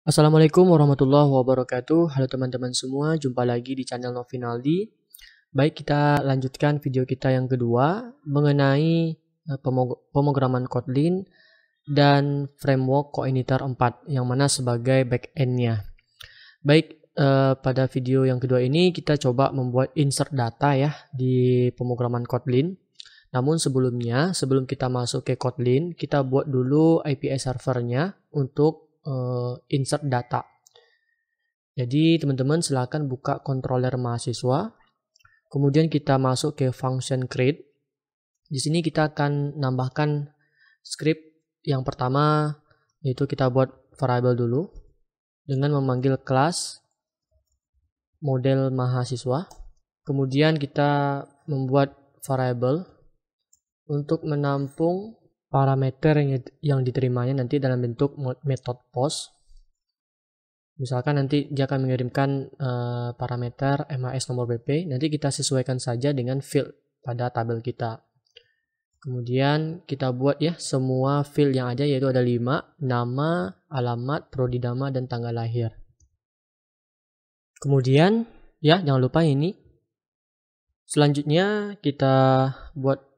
Assalamualaikum warahmatullahi wabarakatuh. Halo teman-teman semua, jumpa lagi di channel Novinaldi. Baik, kita lanjutkan video kita yang kedua mengenai pemrograman Kotlin dan framework Coordinator 4 yang mana sebagai backend-nya. Baik, pada video yang kedua ini kita coba membuat insert data ya di pemrograman Kotlin. Namun sebelum kita masuk ke Kotlin, kita buat dulu API servernya untuk insert data. Jadi teman-teman silakan buka controller mahasiswa. Kemudian kita masuk ke function create. Di sini kita akan nambahkan script yang pertama, yaitu kita buat variable dulu dengan memanggil kelas model mahasiswa. Kemudian kita membuat variable untuk menampung parameter yang diterimanya nanti dalam bentuk method post. Misalkan nanti dia akan mengirimkan parameter MAS nomor BP, nanti kita sesuaikan saja dengan field pada tabel kita. Kemudian kita buat ya semua field yang ada, yaitu ada 5, nama, alamat, prodi nama, dan tanggal lahir. Kemudian ya jangan lupa ini. Selanjutnya kita buat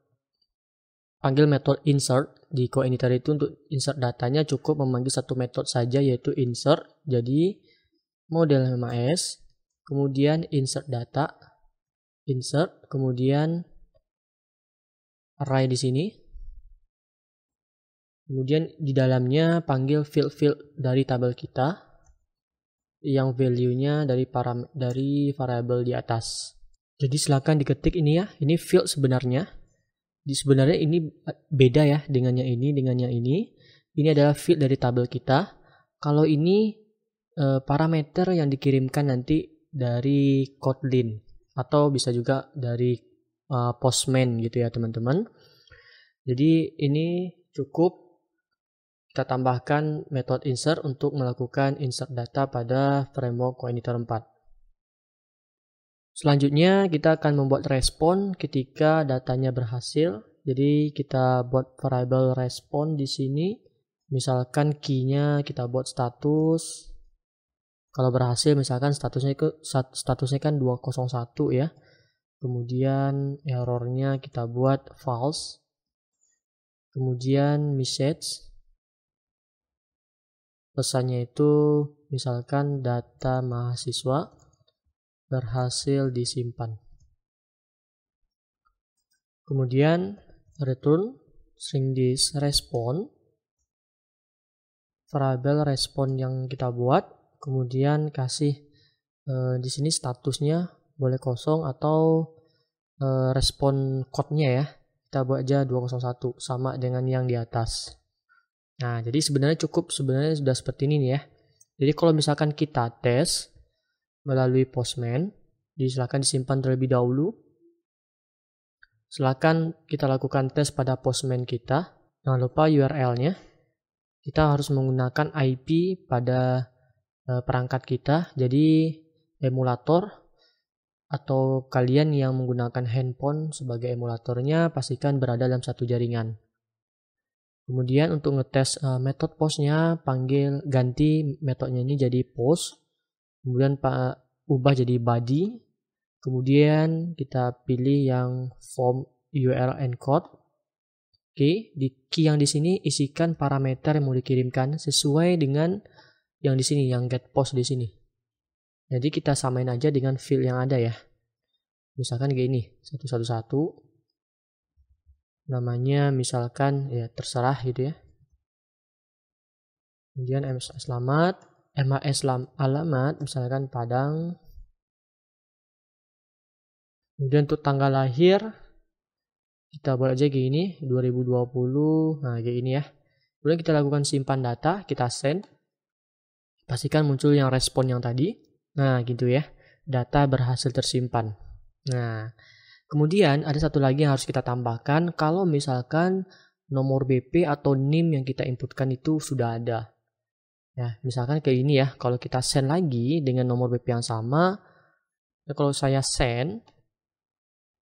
panggil metode insert di coordinator itu. Untuk insert datanya cukup memanggil satu metode saja, yaitu insert. Jadi model MAS, kemudian insert data, insert, kemudian array di sini. Kemudian di dalamnya panggil field dari tabel kita yang value-nya dari variable di atas. Jadi silakan diketik ini ya, ini field sebenarnya. Sebenarnya ini beda ya dengan yang ini. Ini adalah field dari tabel kita. Kalau ini parameter yang dikirimkan nanti dari Kotlin atau bisa juga dari Postman gitu ya teman-teman. Jadi ini cukup kita tambahkan metode insert untuk melakukan insert data pada framework Coordinator 4. Selanjutnya kita akan membuat respon ketika datanya berhasil. Jadi kita buat variable respon di sini. Misalkan key-nya kita buat status. Kalau berhasil misalkan statusnya kan 201 ya. Kemudian errornya kita buat false. Kemudian message. Pesannya itu misalkan data mahasiswa berhasil disimpan. Kemudian return string this respon, variable respon yang kita buat. Kemudian kasih di sini statusnya boleh kosong atau respon code-nya ya. Kita buat aja 201 sama dengan yang di atas. Nah, jadi sebenarnya sudah seperti ini nih ya. Jadi kalau misalkan kita tes melalui Postman, silakan disimpan terlebih dahulu. Silakan kita lakukan tes pada Postman kita. Jangan lupa URL-nya. Kita harus menggunakan IP pada perangkat kita. Jadi emulator atau kalian yang menggunakan handphone sebagai emulatornya pastikan berada dalam satu jaringan. Kemudian untuk ngetes metode postnya, ganti metodenya ini jadi post. Kemudian ubah jadi body. Kemudian kita pilih yang form URL encode. Oke, di key yang di sini isikan parameter yang mau dikirimkan sesuai dengan yang di sini, yang get post di sini. Jadi kita samain aja dengan field yang ada ya. Misalkan kayak ini, 111. Namanya misalkan ya terserah gitu ya. Kemudian MAS alamat misalkan Padang. Kemudian untuk tanggal lahir kita buat aja kayak ini 2020. Nah kayak ini ya. Kemudian kita lakukan simpan data, kita send. Pastikan muncul yang respon yang tadi. Nah gitu ya, data berhasil tersimpan. Nah kemudian ada satu lagi yang harus kita tambahkan. Kalau misalkan nomor BP atau NIM yang kita inputkan itu sudah ada. Ya, misalkan kayak ini ya, kalau kita send lagi dengan nomor BP yang sama, ya kalau saya send,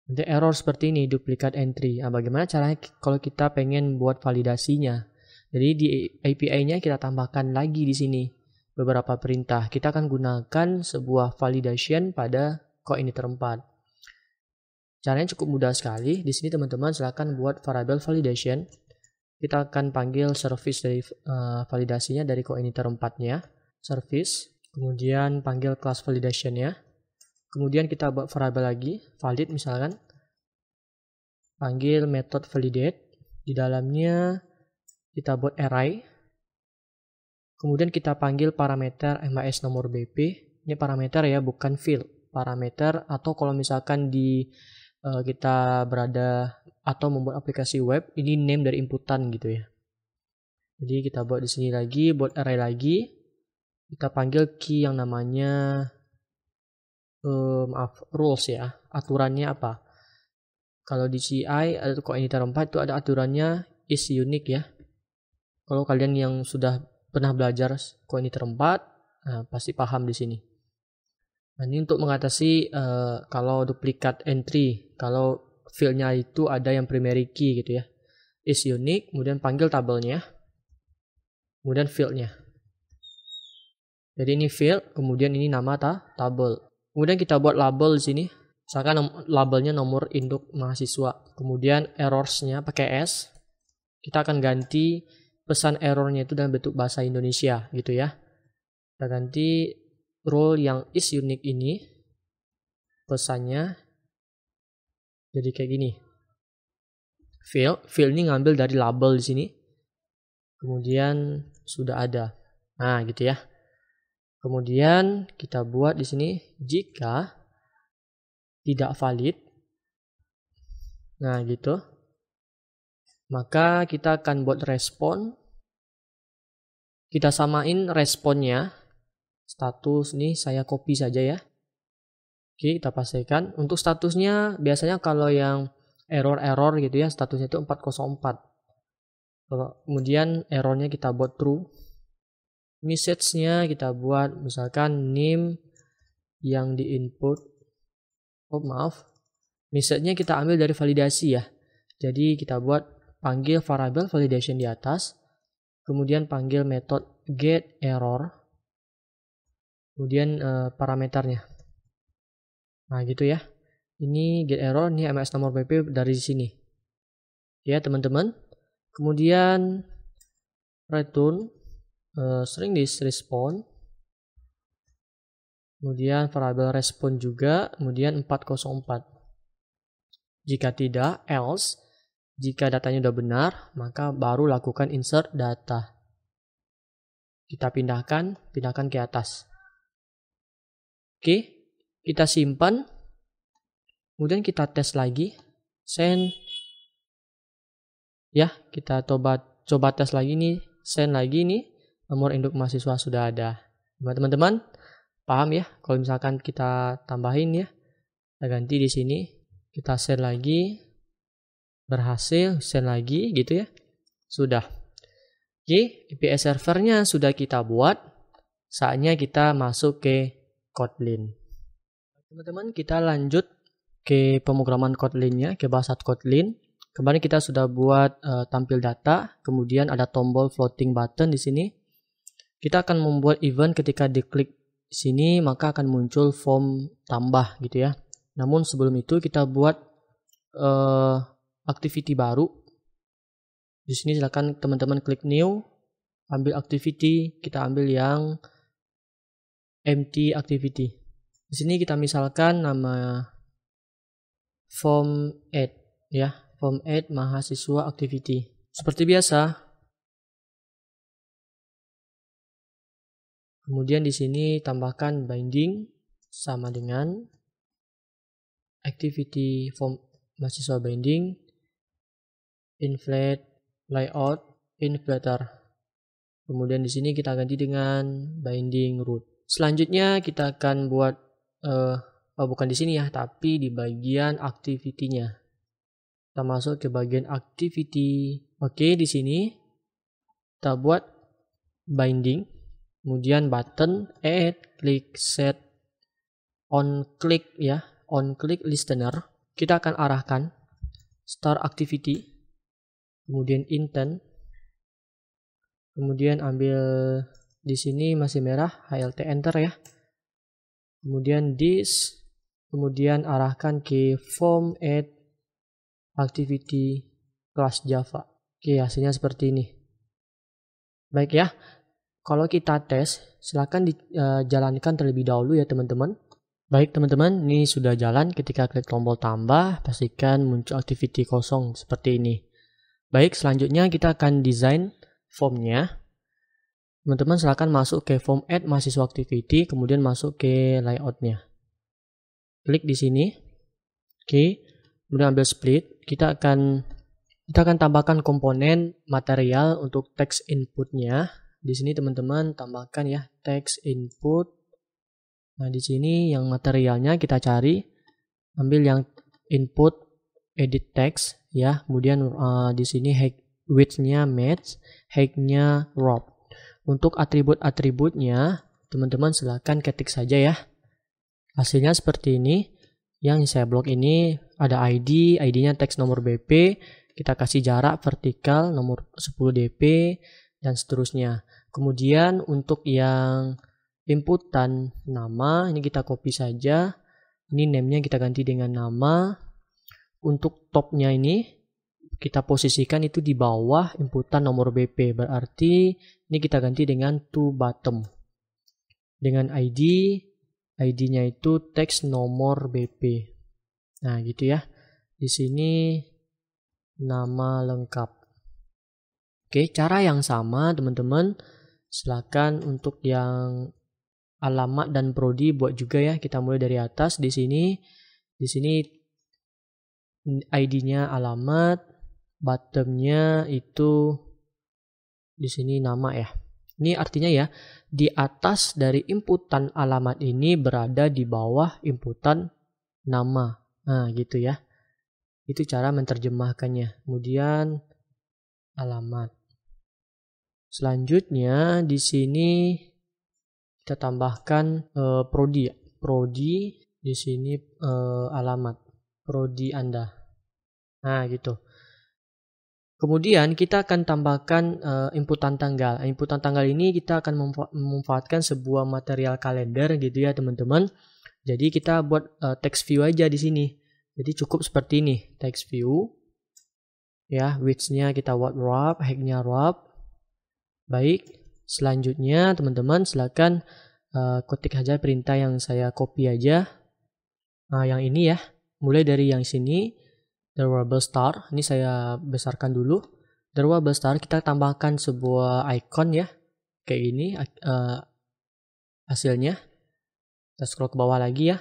nanti error seperti ini, duplicate entry. Nah, bagaimana caranya kalau kita pengen buat validasinya? Jadi di API-nya kita tambahkan lagi di sini. beberapa perintah. Kita akan gunakan sebuah validation pada coordinator 4. Caranya cukup mudah sekali. Di sini teman-teman silakan buat variable validation. Kita akan panggil service dari validasinya dari coordinator 4-nya, service. Kemudian panggil class validation-nya. Kemudian kita buat variable lagi, valid misalkan. Panggil method validate. Di dalamnya kita buat array. Kemudian kita panggil parameter MAS nomor BP. Ini parameter ya, bukan field. Parameter, atau kalau misalkan kita berada atau membuat aplikasi web, ini name dari inputan gitu ya. Jadi kita buat di sini lagi, buat array lagi. Kita panggil key yang namanya rules ya. Aturannya apa? Kalau di CI atau coordinator 4 itu ada aturannya is unique ya. Kalau kalian yang sudah pernah belajar coordinator 4, pasti paham di sini. Nah, ini untuk mengatasi kalau duplikat entry, kalau fieldnya itu ada yang primary key gitu ya. Is unique, kemudian panggil tabelnya, kemudian fieldnya. Jadi ini field, kemudian ini nama tabel. Kemudian kita buat label di sini. Misalkan labelnya nomor induk mahasiswa. Kemudian errorsnya pakai S. Kita akan ganti pesan errornya itu dalam bentuk bahasa Indonesia gitu ya. Kita ganti role yang is unique ini, pesannya jadi kayak gini. Field ini ngambil dari label di sini. Kemudian sudah ada. Nah, gitu ya. Kemudian kita buat di sini jika tidak valid. Nah, gitu. Maka kita akan buat respon. Kita samain responnya. Status nih saya copy saja ya. Oke, kita pastikan. Untuk statusnya biasanya kalau yang error gitu ya, statusnya itu 404. Kemudian errornya kita buat true. Message-nya kita buat misalkan name yang di input. Message-nya kita ambil dari validasi ya. Jadi kita buat panggil variable validation di atas. Kemudian panggil method get error. Kemudian parameternya. Nah gitu ya. Ini get error, ini MAS nomor BP dari sini. Ya teman-teman. Kemudian return string this response. Kemudian variable respon juga, kemudian 404. Jika tidak, else. Jika datanya sudah benar, maka baru lakukan insert data. Kita pindahkan ke atas. Oke, kita simpan. Kemudian kita tes lagi. Send. Ya, kita coba tes lagi nih. Send lagi nih. Nomor induk mahasiswa sudah ada. Teman-teman, paham ya? Kalau misalkan kita tambahin ya, kita ganti di sini, kita send lagi, berhasil, send lagi, gitu ya, sudah. Oke, API servernya sudah kita buat, saatnya kita masuk ke Kotlin. Teman-teman, kita lanjut ke pemrograman Kotlin-nya, ke bahasa Kotlin. Kemarin kita sudah buat tampil data, kemudian ada tombol floating button di sini. Kita akan membuat event ketika diklik sini maka akan muncul form tambah gitu ya. Namun sebelum itu kita buat activity baru. Di sini silakan teman-teman klik new, ambil activity, kita ambil yang empty activity. Di sini kita misalkan nama form add ya, form add mahasiswa activity. Seperti biasa. Kemudian di sini tambahkan binding sama dengan activity form mahasiswa binding, inflate, layout, inflator. Kemudian di sini kita ganti dengan binding root. Selanjutnya kita akan buat bukan di sini ya, tapi di bagian activity-nya. Kita masuk ke bagian activity. Oke, di sini kita buat binding. Kemudian button add, klik set on click ya, on click listener. Kita akan arahkan start activity, kemudian intent, kemudian ambil Di sini masih merah, HLT enter ya. Kemudian this, kemudian arahkan ke form add activity class Java. Oke, hasilnya seperti ini. Baik ya. Kalau kita tes, silakan dijalankan terlebih dahulu ya teman-teman. Baik teman-teman, ini sudah jalan. Ketika klik tombol tambah, pastikan muncul activity kosong seperti ini. Baik, selanjutnya kita akan desain formnya. Teman-teman silakan masuk ke form add mahasiswa activity, kemudian masuk ke layoutnya. Klik di sini. Oke, kemudian ambil split. Kita akan tambahkan komponen material untuk text inputnya. Di sini teman-teman tambahkan ya text input. Nah, di sini yang materialnya kita cari, ambil yang input edit text ya. Kemudian di sini width-nya match, height-nya wrap. Untuk atribut-atributnya, teman-teman silahkan ketik saja ya. Hasilnya seperti ini. Yang saya blok ini ada ID-nya teks nomor BP, kita kasih jarak vertikal nomor 10 dp dan seterusnya. Kemudian untuk yang inputan nama, ini kita copy saja. Ini name-nya kita ganti dengan nama. Untuk top-nya ini kita posisikan itu di bawah inputan nomor BP. Berarti ini kita ganti dengan to bottom. Dengan ID-nya itu teks nomor BP. Nah, gitu ya. Di sini nama lengkap. Oke, cara yang sama teman-teman. Silakan untuk yang alamat dan prodi buat juga ya. Kita mulai dari atas di sini. Di sini ID-nya alamat, bottom-nya itu di sini nama ya. Ini artinya ya, di atas dari inputan alamat ini berada di bawah inputan nama. Nah, gitu ya. Itu cara menerjemahkannya. Kemudian alamat. Selanjutnya di sini kita tambahkan prodi ya. Prodi di sini alamat prodi Anda. Nah, gitu. Kemudian kita akan tambahkan inputan tanggal. Inputan tanggal ini kita akan memanfaatkan sebuah material kalender gitu ya, teman-teman. Jadi kita buat text view aja di sini. Jadi cukup seperti ini, text view. Ya, width-nya kita buat wrap, height-nya wrap. Baik, selanjutnya teman-teman silakan ketik aja perintah yang saya copy aja. Nah, yang ini ya, mulai dari yang sini, drawable star. Ini saya besarkan dulu. Drawable star kita tambahkan sebuah icon ya, kayak ini hasilnya. Kita scroll ke bawah lagi ya.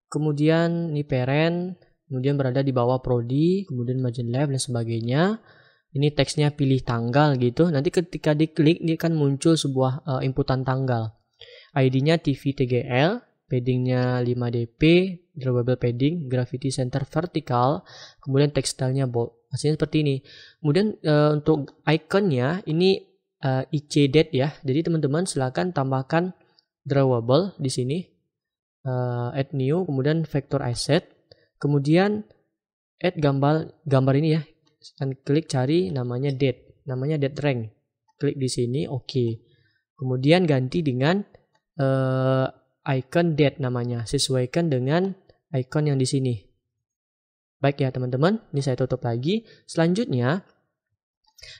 Kemudian ini parent, kemudian berada di bawah prodi, kemudian margin left dan sebagainya. Ini teksnya pilih tanggal gitu. Nanti ketika diklik dia akan muncul sebuah inputan tanggal. ID-nya TVTGL, paddingnya 5 dp, drawable padding, gravity center vertikal, kemudian tekstilnya bold. Hasilnya seperti ini. Kemudian untuk iconnya ini IC date ya. Jadi teman-teman silakan tambahkan drawable di sini. Add new, kemudian vector asset, kemudian add gambar ini ya. Dan klik cari namanya date rank. Klik di sini, oke. Kemudian ganti dengan icon date namanya, sesuaikan dengan icon yang di sini. Baik ya teman-teman, ini saya tutup lagi. Selanjutnya,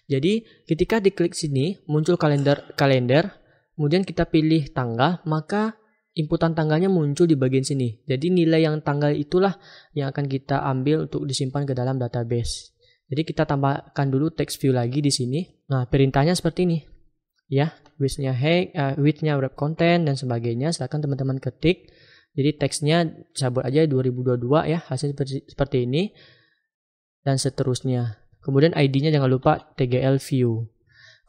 jadi ketika diklik sini muncul kalender, kemudian kita pilih tanggal, maka inputan tanggalnya muncul di bagian sini. Jadi nilai yang tanggal itulah yang akan kita ambil untuk disimpan ke dalam database. Jadi kita tambahkan dulu text view lagi di sini. Nah, perintahnya seperti ini. Ya, width-nya wrap content dan sebagainya. Silakan teman-teman ketik. Jadi teksnya cabut aja 2022 ya, hasil seperti ini dan seterusnya. Kemudian ID-nya jangan lupa TGL view.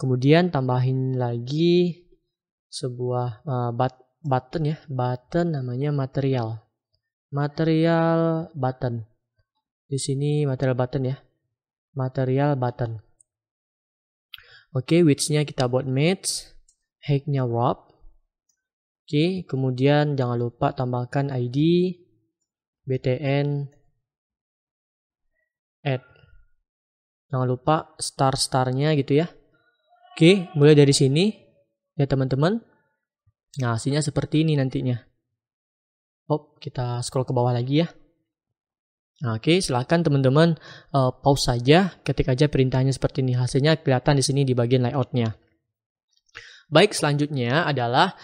Kemudian tambahin lagi sebuah button ya, button namanya material button. Di sini material button ya. Material button. Oke, width-nya kita buat match, height-nya wrap. Oke, kemudian jangan lupa tambahkan ID, btn, add. Jangan lupa star-starnya gitu ya. Oke, mulai dari sini. ya teman-teman. Nah, hasilnya seperti ini nantinya. Kita scroll ke bawah lagi ya. Nah, oke, silahkan teman-teman pause saja, ketik aja perintahnya seperti ini. Hasilnya kelihatan di sini di bagian layoutnya. Baik, selanjutnya adalah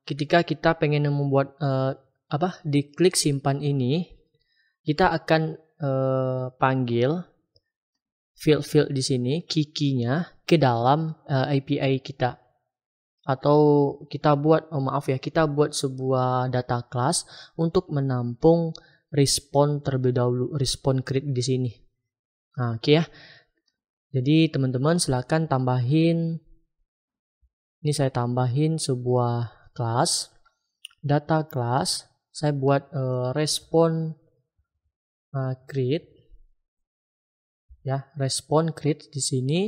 ketika kita pengen membuat diklik simpan ini, kita akan panggil field di sini, key-nya ke dalam API kita. Atau kita buat, kita buat sebuah data class untuk menampung respon terlebih dahulu, respon create di sini. Nah, oke ya. Jadi teman-teman silakan tambahin, ini saya tambahin sebuah class, data class, saya buat respon create, ya, respon create di sini.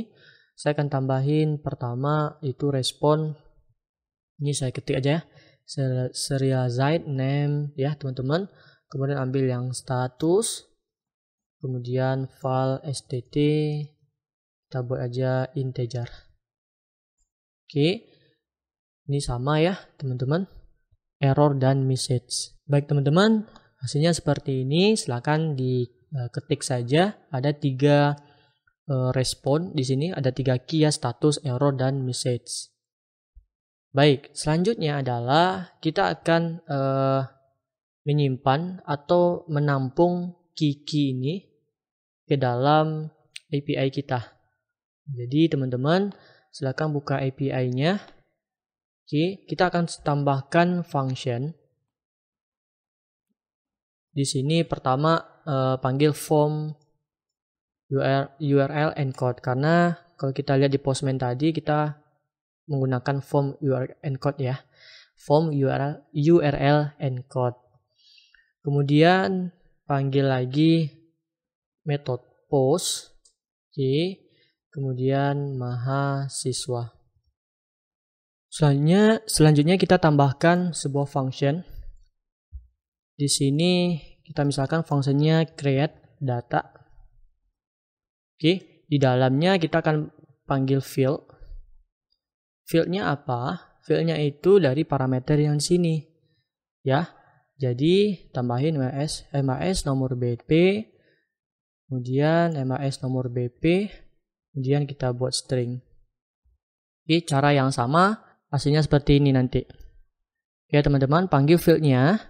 Saya akan tambahin pertama itu respon. Ini saya ketik aja ya, serialized name ya teman-teman. Kemudian ambil yang status, kemudian file stt, kita buat aja integer. Oke, ini sama ya teman-teman, error dan message. Baik teman-teman, hasilnya seperti ini. Silakan diketik saja. Ada 3 respon di sini, ada 3 key ya, status, error, dan message. Baik, selanjutnya adalah kita akan menyimpan atau menampung key ini ke dalam API kita. Jadi teman-teman silakan buka API-nya. Oke, kita akan tambahkan function. Di sini pertama panggil form URL encode, karena kalau kita lihat di Postman tadi kita menggunakan form URL encode ya, form URL encode. Kemudian panggil lagi metode post, oke. Kemudian mahasiswa. Selanjutnya kita tambahkan sebuah function. Di sini kita misalkan fungsinya create data. Oke, di dalamnya kita akan panggil field. Fieldnya apa? Fieldnya itu dari parameter yang sini, ya. Jadi tambahin MAS nomor BP, kemudian MAS nomor BP, kemudian kita buat string. Oke, cara yang sama, hasilnya seperti ini nanti. Ya teman-teman, panggil fieldnya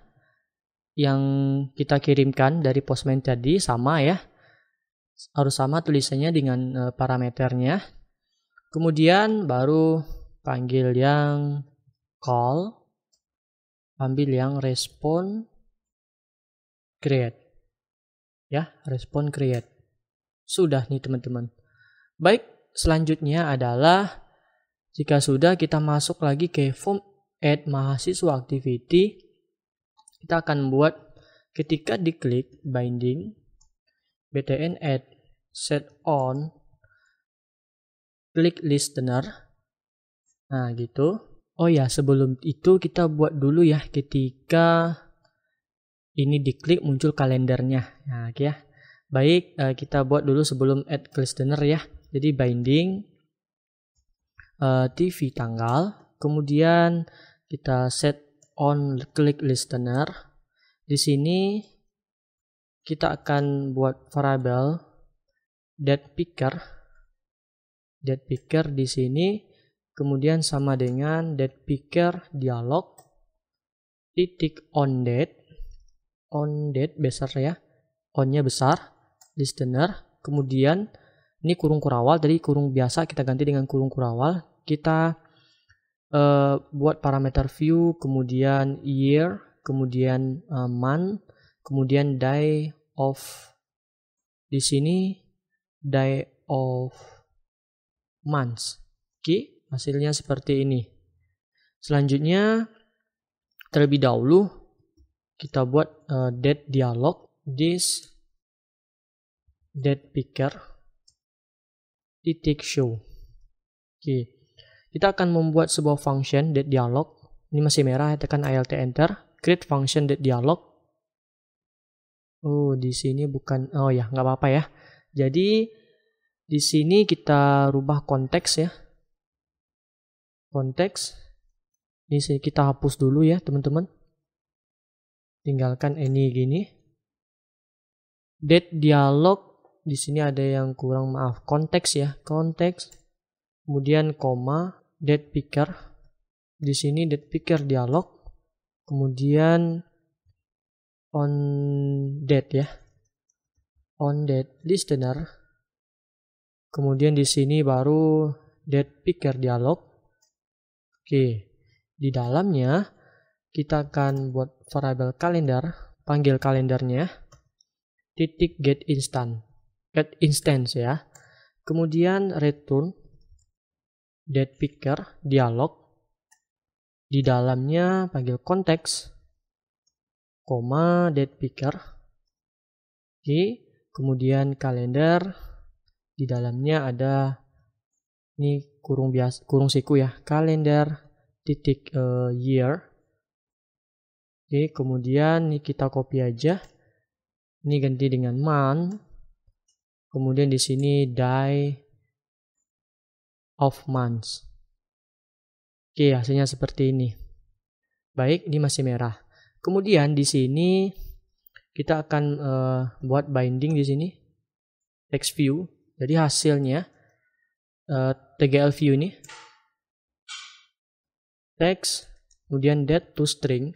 yang kita kirimkan dari Postman tadi sama ya. Harus sama tulisannya dengan parameternya. Kemudian baru panggil yang call, ambil yang respon create. Ya, respon create. Sudah nih teman-teman. Baik, selanjutnya adalah jika sudah, kita masuk lagi ke form add mahasiswa activity. Kita akan buat ketika diklik binding btn add set on klik listener. Nah gitu. Oh ya, sebelum itu kita buat dulu ya, ketika ini diklik muncul kalendernya. Nah ya. Baik, kita buat dulu sebelum add listener ya. Jadi binding TV tanggal, kemudian kita set on klik listener. Di sini kita akan buat variabel date picker di sini, kemudian sama dengan date picker dialog titik on date besar ya, onnya besar, listener, kemudian ini kurung kurawal, tadi kurung biasa kita ganti dengan kurung kurawal. Kita buat parameter view, kemudian year, kemudian month, kemudian day of, di sini day of months. Oke, hasilnya seperti ini. Selanjutnya terlebih dahulu kita buat date dialog, this date picker titik show. Oke, kita akan membuat sebuah function date dialog. Ini masih merah, tekan Alt enter, create function date dialog. Oh, di sini bukan, oh ya, nggak apa-apa ya. Jadi di sini kita rubah konteks ya. konteks. Ini kita hapus dulu ya teman-teman. Tinggalkan ini gini. Date dialog, di sini ada yang kurang, maaf. Konteks ya, konteks. Kemudian koma, date picker. Di sini date picker dialog. Kemudian on date ya. On date listener. Kemudian di sini baru date picker dialog. Oke. Di dalamnya kita akan buat variable kalender, panggil kalendernya titik get instance ya. Kemudian return date picker dialog. Di dalamnya panggil konteks koma date picker. Oke, kemudian kalender, di dalamnya ada ini kurung siku ya, kalender titik year. Oke, kemudian ini kita copy aja. Ini ganti dengan month. Kemudian di sini day of months. Oke, hasilnya seperti ini. Baik, ini masih merah. Kemudian di sini kita akan buat binding di sini text view. Jadi hasilnya tgl view ini text, kemudian date to string,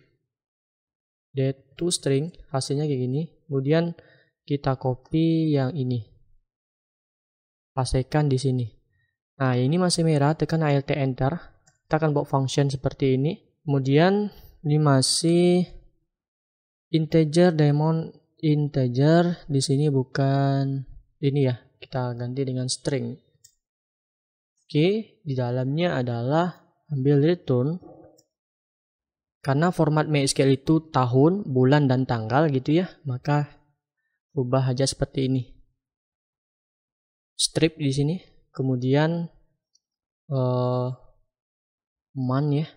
hasilnya kayak gini. Kemudian kita copy yang ini, pastekan di sini. Nah, ini masih merah, tekan alt enter. Kita akan buat function seperti ini. Kemudian ini masih integer, diamond integer. Di sini bukan ini ya, kita ganti dengan string. Oke, di dalamnya adalah ambil return, karena format MySQL itu tahun, bulan, dan tanggal gitu ya, maka ubah aja seperti ini. Strip di sini, kemudian month ya,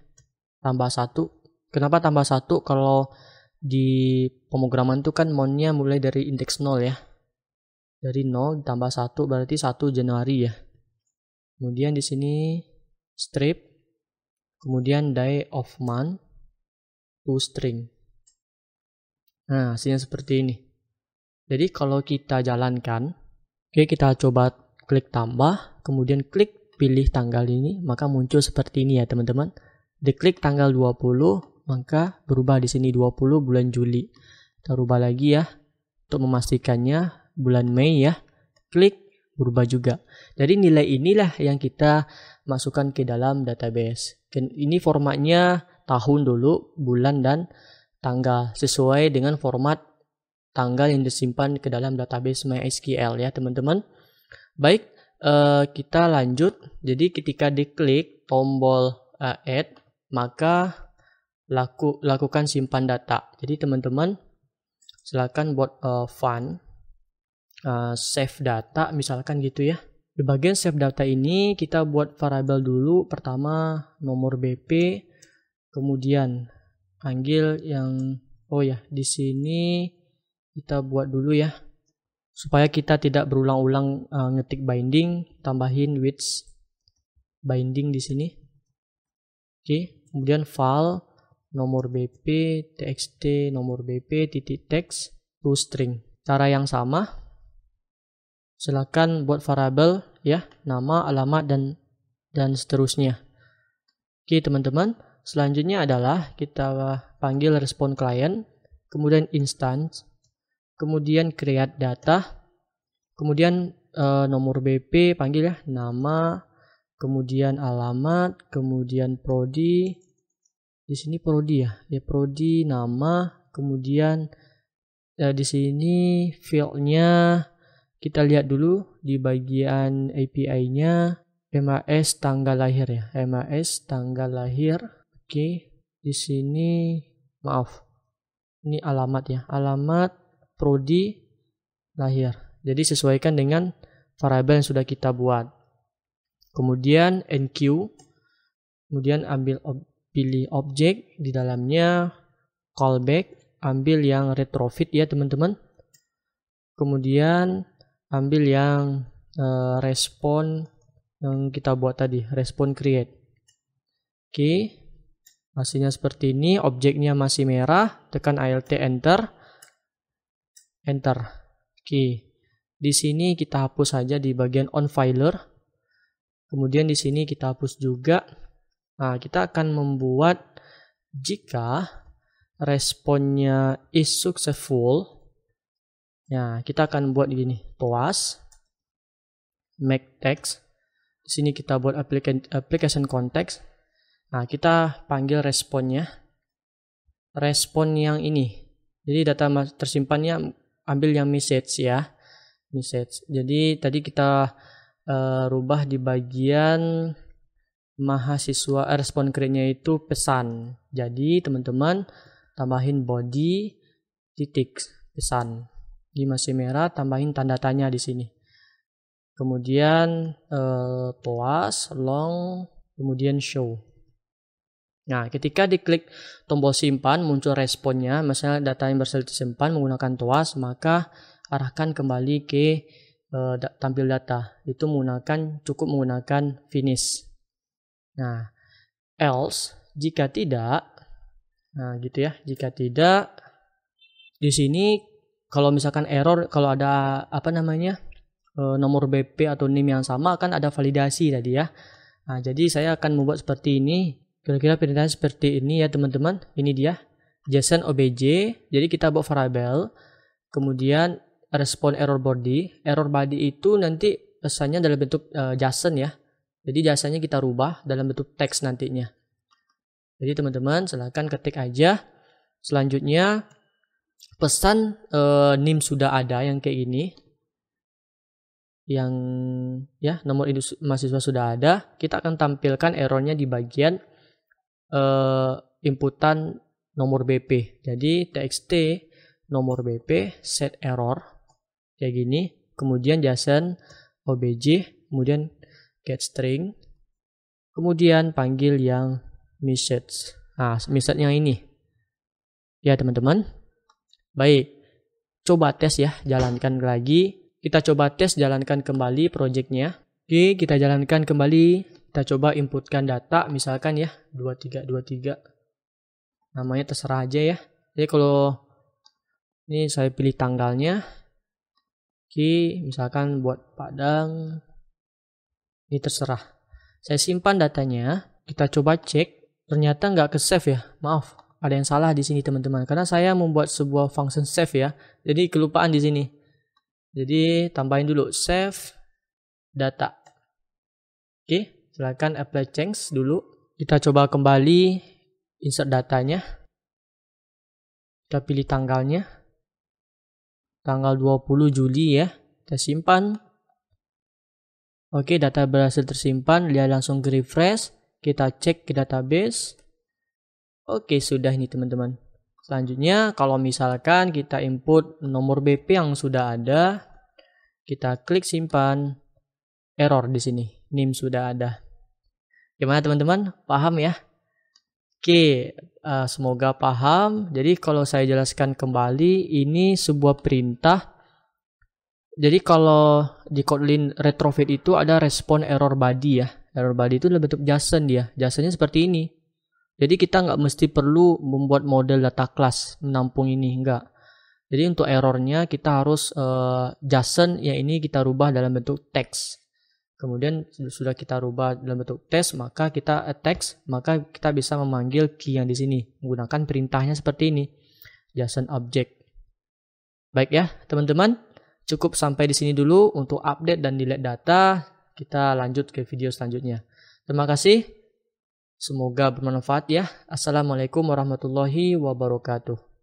tambah 1. Kenapa tambah 1? Kalau di pemrograman itu kan monthnya mulai dari indeks 0 ya. Dari 0 tambah 1 berarti 1 Januari ya. Kemudian di sini strip, kemudian day of month to string. Nah, hasilnya seperti ini. Jadi kalau kita jalankan, oke, kita coba klik tambah, kemudian klik pilih tanggal ini, maka muncul seperti ini ya teman-teman. Diklik tanggal 20, maka berubah di sini 20 bulan Juli. Kita rubah lagi ya untuk memastikannya bulan Mei ya. Klik, berubah juga. Jadi nilai inilah yang kita masukkan ke dalam database. Ini formatnya tahun dulu, bulan, dan tanggal sesuai dengan format tanggal yang disimpan ke dalam database MySQL ya teman-teman. Baik, kita lanjut. Jadi ketika diklik tombol add, maka lakukan simpan data. Jadi teman-teman silakan buat fun save data misalkan gitu ya. Di bagian save data ini kita buat variable dulu. Pertama nomor BP, kemudian panggil yang di sini kita buat dulu ya supaya kita tidak berulang-ulang ngetik binding, tambahin width binding di sini. Oke, kemudian file nomor BP txt nomor BP titik text to string. Cara yang sama. Silakan buat variable ya, nama, alamat, dan seterusnya. Oke teman-teman, selanjutnya adalah kita panggil respon client, kemudian instance, kemudian create data, kemudian nomor BP panggil ya, nama, kemudian alamat, kemudian prodi, di sini prodi ya, prodi, nama, kemudian di sini fieldnya. Kita lihat dulu di bagian API-nya MAS tanggal lahir ya. MAS tanggal lahir. Oke, di sini maaf. Ini alamat ya. Alamat prodi lahir. Jadi sesuaikan dengan variabel yang sudah kita buat. Kemudian enqueue. Kemudian pilih objek di dalamnya callback, ambil yang retrofit ya teman-teman. Kemudian ambil yang respon yang kita buat tadi, respon create. Oke. Hasilnya seperti ini, objeknya masih merah, tekan Alt enter. Enter. Oke. Di sini kita hapus saja di bagian on filer. Kemudian di sini kita hapus juga. Nah, kita akan membuat jika responnya is successful. Nah, kita akan buat gini, TOAS make text. Di sini kita buat application context. Nah, kita panggil responnya. Respon yang ini. Jadi data tersimpannya ambil yang message ya. Message. Jadi tadi kita rubah di bagian mahasiswa respon create-nya itu pesan. Jadi teman-teman tambahin body titik pesan. Di masih merah tambahin tanda tanya di sini. Kemudian TOAS long kemudian show. Nah, ketika diklik tombol simpan muncul responnya, misalnya data yang berhasil disimpan menggunakan TOAS, maka arahkan kembali ke tampil data. Itu cukup menggunakan finish. Nah, else jika tidak, nah gitu ya, jika tidak, di sini kalau misalkan error, kalau ada nomor BP atau NIM yang sama akan ada validasi tadi ya. Nah, jadi saya akan membuat seperti ini. Kira-kira perintahan seperti ini ya teman-teman. Ini dia JSON OBJ. Jadi kita buat variabel. Kemudian respon error body. Error body itu nanti pesannya dalam bentuk JSON ya. Jadi jasanya kita rubah dalam bentuk teks nantinya. Jadi teman-teman silahkan ketik aja. Selanjutnya pesan NIM sudah ada yang kayak ini. Yang ya nomor induk mahasiswa sudah ada. Kita akan tampilkan errornya di bagian inputan nomor BP. Jadi txt nomor BP set error kayak gini. Kemudian JSON OBJ. Kemudian get string. Kemudian panggil yang message. Nah, message yang ini. Ya teman-teman. Baik. Coba tes ya. Jalankan lagi. Kita coba tes jalankan kembali projectnya. Oke, kita jalankan kembali. Kita coba inputkan data, misalkan ya, 2323. Namanya terserah aja ya. Jadi kalau ini saya pilih tanggalnya. Oke, misalkan buat Padang. Ini terserah. Saya simpan datanya. Kita coba cek. Ternyata nggak ke save ya. Maaf, ada yang salah di sini teman-teman. Karena saya membuat sebuah function save ya. Jadi kelupaan di sini. Jadi tambahin dulu save data. Oke. Silakan apply change dulu. Kita coba kembali insert datanya. Kita pilih tanggalnya. Tanggal 20 Juli ya. Kita simpan. Oke, data berhasil tersimpan. Dia langsung ke refresh. Kita cek ke database. Oke, sudah ini teman-teman. Selanjutnya kalau misalkan kita input nomor BP yang sudah ada. Kita klik simpan. Error di sini. NIM sudah ada. Gimana teman-teman? Paham ya? Oke, semoga paham. Jadi kalau saya jelaskan kembali, ini sebuah perintah. Jadi kalau di Kotlin retrofit itu ada respon error body ya. Error body itu dalam bentuk JSON dia. JSON-nya seperti ini. Jadi kita nggak mesti perlu membuat model data class menampung ini, enggak. Jadi untuk errornya kita harus JSON yang ini kita rubah dalam bentuk teks. Kemudian sudah kita rubah dalam bentuk teks, maka kita text, maka kita bisa memanggil key yang di sini menggunakan perintahnya seperti ini, JSON object. Baik ya, teman-teman, cukup sampai di sini dulu untuk update dan delete data. Kita lanjut ke video selanjutnya. Terima kasih. Semoga bermanfaat ya. Assalamualaikum warahmatullahi wabarakatuh.